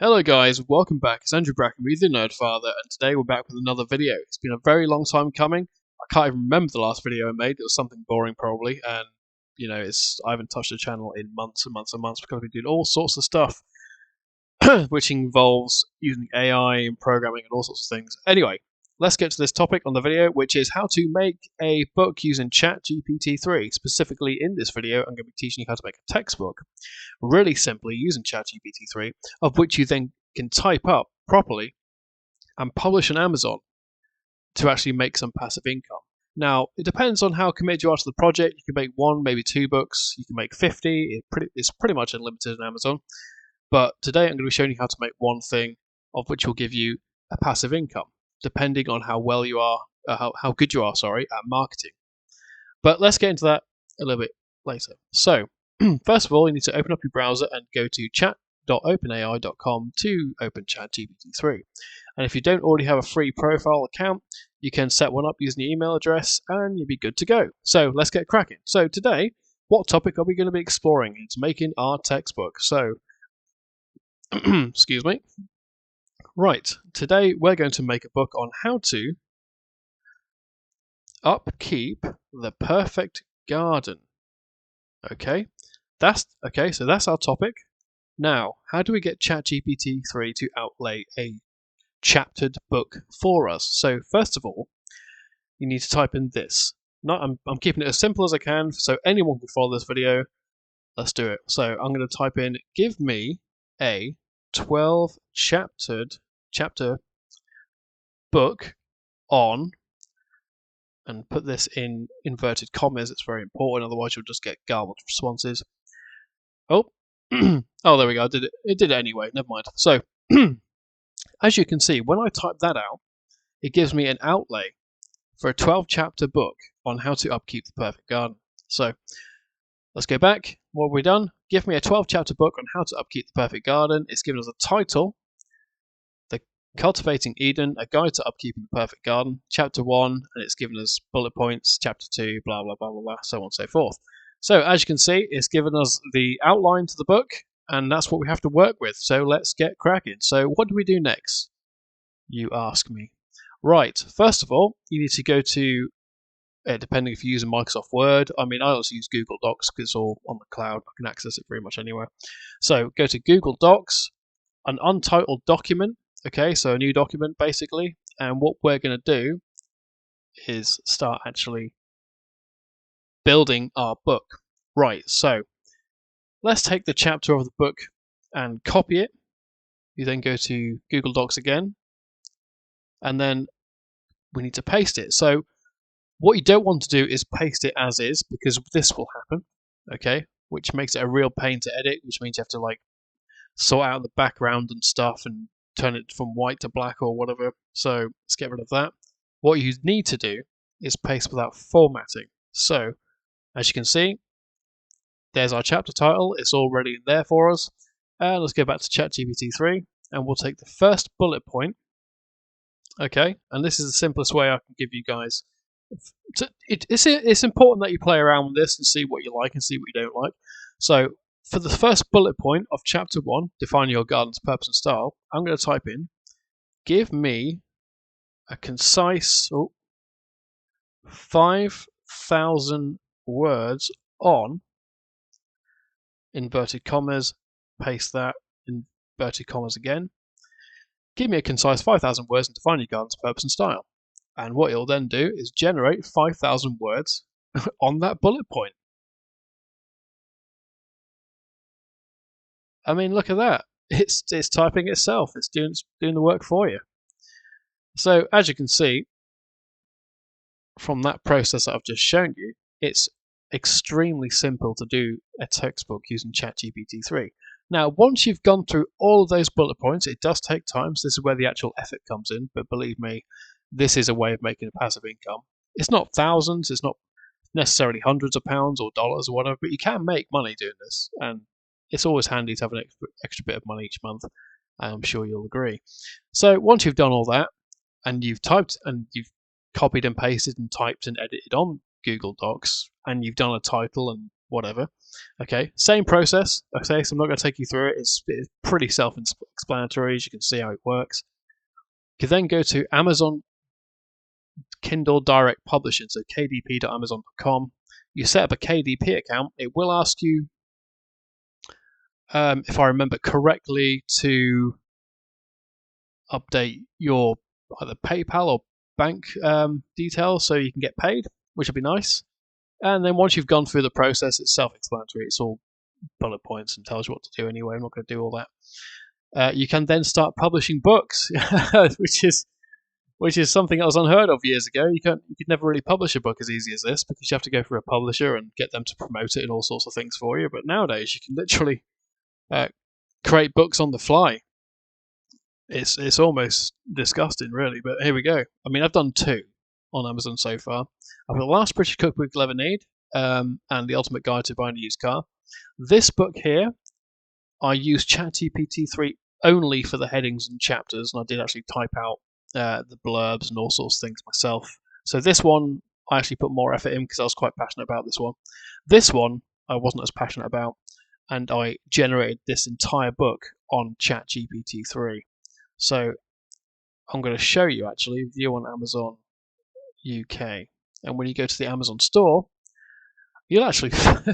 Hello guys, welcome back. It's Andrew Bracken with the Nerdfather, and today we're back with another video. It's been a very long time coming. I can't even remember the last video I made. It was something boring probably, and I haven't touched the channel in months and months and months because we've been doing all sorts of stuff which involves using AI and programming and all sorts of things. Anyway, let's get to this topic on the video, which is how to make a book using ChatGPT 3. Specifically in this video, I'm going to be teaching you how to make a textbook really simply using ChatGPT 3, of which you then can type up properly and publish on Amazon to actually make some passive income. Now, it depends on how committed you are to the project. You can make one, maybe two books. You can make 50. It's pretty much unlimited on Amazon. But today I'm going to be showing you how to make one thing, of which will give you a passive income, depending on how well you are, how good you are, at marketing. But let's get into that a little bit later. So, first of all, you need to open up your browser and go to chat.openai.com to open ChatGPT 3. And if you don't already have a free profile account, you can set one up using your email address and you'll be good to go. So let's get cracking. So today, what topic are we going to be exploring? It's making our textbook. So, excuse me. Right, today we're going to make a book on how to upkeep the perfect garden. Okay, so that's our topic. Now, how do we get ChatGPT 3 to outlay a chaptered book for us? So first of all, you need to type in this. I'm keeping it as simple as I can so anyone can follow this video. Let's do it. So I'm going to type in, give me a 12 chapter book on, and put this in inverted commas. It's very important, otherwise you'll just get garbled responses. Oh, oh, there we go. It did it anyway. Never mind. So, as you can see, when I type that out, it gives me an outlay for a 12-chapter book on how to upkeep the perfect garden. So, let's go back. What have we done? Give me a 12-chapter book on how to upkeep the perfect garden. It's given us a title, The Cultivating Eden, a guide to upkeeping the perfect garden, chapter 1, and it's given us bullet points, chapter 2, blah, blah, blah, blah, blah, so on and so forth. So as you can see, it's given us the outline to the book, and that's what we have to work with. So let's get cracking. So what do we do next, you ask me? Right, first of all, you need to go to, depending if you're using Microsoft Word, I also use Google Docs because it's all on the cloud. I can access it pretty much anywhere. So go to Google Docs, an untitled document, okay, so a new document basically, and what we're going to do is start actually building our book. Right, so let's take the chapter of the book and copy it. You then go to Google Docs again, and then we need to paste it. So what you don't want to do is paste it as is, because this will happen, okay, which makes it a real pain to edit, which means you have to sort out the background and stuff and turn it from white to black or whatever. So let's get rid of that. What you need to do is paste without formatting. So as you can see, there's our chapter title. It's all ready in there for us. And let's go back to ChatGPT 3, and we'll take the first bullet point. Okay, and this is the simplest way I can give you guys. It's important that you play around with this and see what you like and see what you don't like. So for the first bullet point of chapter 1, define your garden's purpose and style, I'm going to type in, give me a concise 5,000 words on, inverted commas, paste that, inverted commas again. Give me a concise 5,000 words and define your garden's purpose and style. And what it'll then do is generate 5,000 words on that bullet point. I mean, look at that. It's typing itself. It's doing the work for you. So as you can see, from that process that I've just shown you, it's extremely simple to do a textbook using ChatGPT 3. Now, once you've gone through all of those bullet points, it does take time, so this is where the actual effort comes in, but believe me, this is a way of making a passive income. It's not thousands, it's not necessarily hundreds of pounds or dollars or whatever, but you can make money doing this, and it's always handy to have an extra bit of money each month. I'm sure you'll agree. So once you've done all that, and you've typed and you've copied and pasted and typed and edited on Google Docs, and you've done a title and whatever. Okay, same process. Okay, so I'm not going to take you through it. It's pretty self-explanatory, as you can see how it works. You can then go to Amazon Kindle Direct Publishing, so kdp.amazon.com. You set up a KDP account. It will ask you, if I remember correctly, to update your either PayPal or bank details so you can get paid, which would be nice. And then once you've gone through the process, it's self-explanatory. It's all bullet points and tells you what to do anyway. I'm not going to do all that. You can then start publishing books, which is something that was unheard of years ago. You could never really publish a book as easy as this because you have to go through a publisher and get them to promote it and all sorts of things for you. But nowadays, you can literally create books on the fly. It's almost disgusting, really. But here we go. I mean, I've done 2 on Amazon so far. I've got The Last British Cookbook You'll Ever Need and The Ultimate Guide to Buying a Used Car. This book here, I used ChatGPT 3 only for the headings and chapters, and I did actually type out the blurbs and all sorts of things myself. So this one, I actually put more effort in because I was quite passionate about this one. This one, I wasn't as passionate about, and I generated this entire book on ChatGPT 3. So I'm going to show you actually, view on Amazon UK. And when you go to the Amazon store, you actually can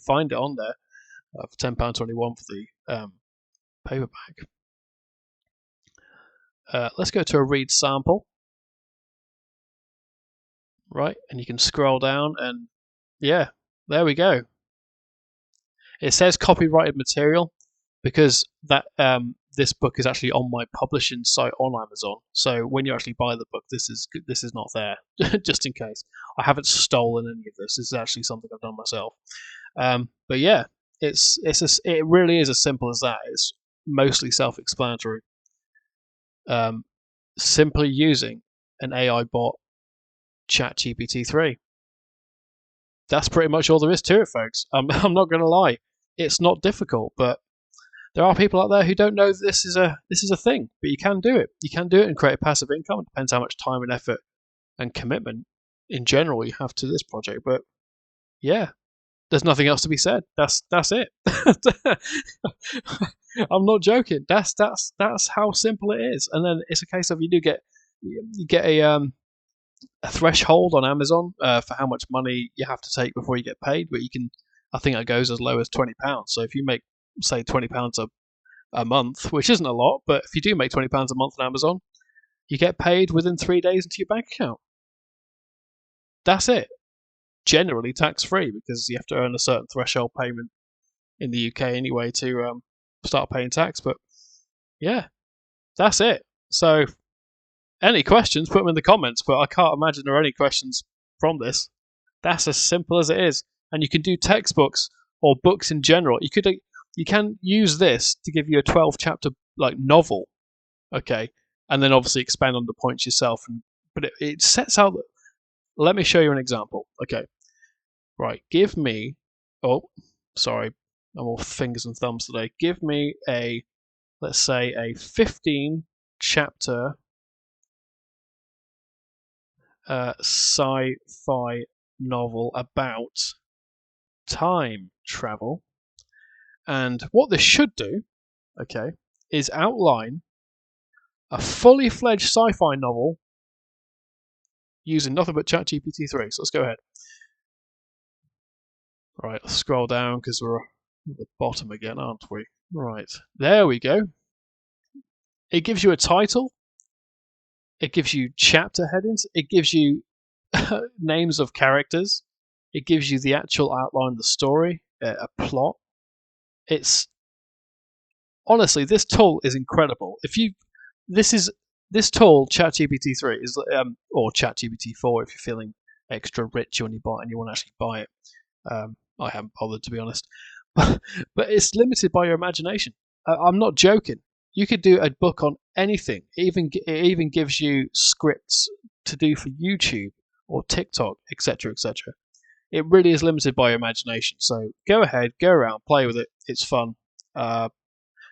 find it on there for £10.21 for the paperback. Let's go to a read sample. Right, and you can scroll down and yeah, there we go. It says copyrighted material because that this book is actually on my publishing site on Amazon. So when you actually buy the book, this is not there, just in case. I haven't stolen any of this. This is actually something I've done myself. But yeah, it really is as simple as that. It's mostly self-explanatory. Simply using an AI bot, ChatGPT 3. That's pretty much all there is to it, folks. I'm not going to lie. It's not difficult, but there are people out there who don't know this is a thing. But you can do it. You can do it and create a passive income. It depends how much time and effort and commitment in general you have to this project. But yeah, there's nothing else to be said. That's it. I'm not joking. That's how simple it is. And then it's a case of you get a threshold on Amazon for how much money you have to take before you get paid. But I think it goes as low as £20. So if you make, say, £20 a month, which isn't a lot, but if you do make £20 a month on Amazon, you get paid within 3 days into your bank account. That's it. Generally tax-free because you have to earn a certain threshold payment in the UK anyway to start paying tax. But yeah, that's it. So any questions, put them in the comments, but I can't imagine there are any questions from this. That's as simple as it is. And you can do textbooks or books in general. You can use this to give you a 12-chapter novel, okay, and then obviously expand on the points yourself. But it sets out. Let me show you an example. Okay, right. Give me. Oh, sorry, I'm all fingers and thumbs today. Give me let's say a 15-chapter sci-fi novel about time travel. And what this should do, okay, is outline a fully fledged sci-fi novel using nothing but ChatGPT 3. So let's go ahead. Right, let's scroll down because we're at the bottom again, aren't we? Right, there we go. It gives you a title. It gives you chapter headings. It gives you names of characters. It gives you the actual outline of the story, a plot. It's honestly, this tool is incredible. This tool, ChatGPT 3 is, or ChatGPT 4 if you're feeling extra rich when you buy it and you want to actually buy it. I haven't bothered, to be honest, but it's limited by your imagination. I'm not joking. You could do a book on anything. It even gives you scripts to do for YouTube or TikTok, etc., etc. It really is limited by your imagination. So go ahead, go around, play with it. It's fun. I've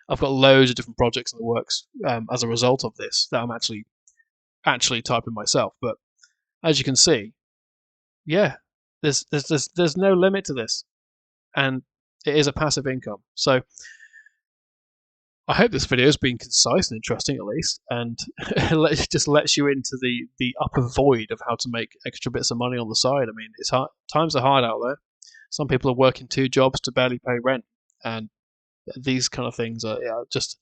got loads of different projects in the works as a result of this that I'm actually typing myself. But as you can see, yeah, There's no limit to this, and it is a passive income. So I hope this video has been concise and interesting at least, and just lets you into the upper void of how to make extra bits of money on the side. I mean, it's hard. Times are hard out there. Some people are working 2 jobs to barely pay rent, and these kind of things are just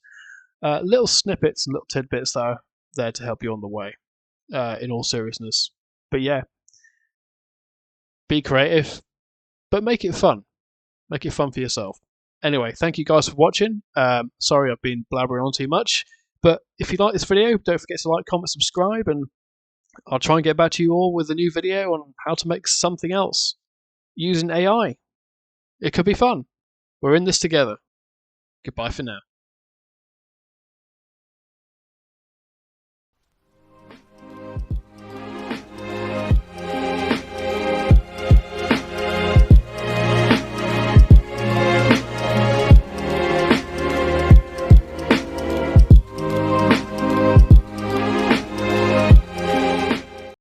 little snippets and little tidbits that are there to help you on the way. In all seriousness, but yeah, be creative, but make it fun. Make it fun for yourself. Anyway, thank you guys for watching. Sorry I've been blabbering on too much, but if you like this video, don't forget to like, comment, subscribe, and I'll try and get back to you all with a new video on how to make something else using AI. It could be fun. We're in this together. Goodbye for now.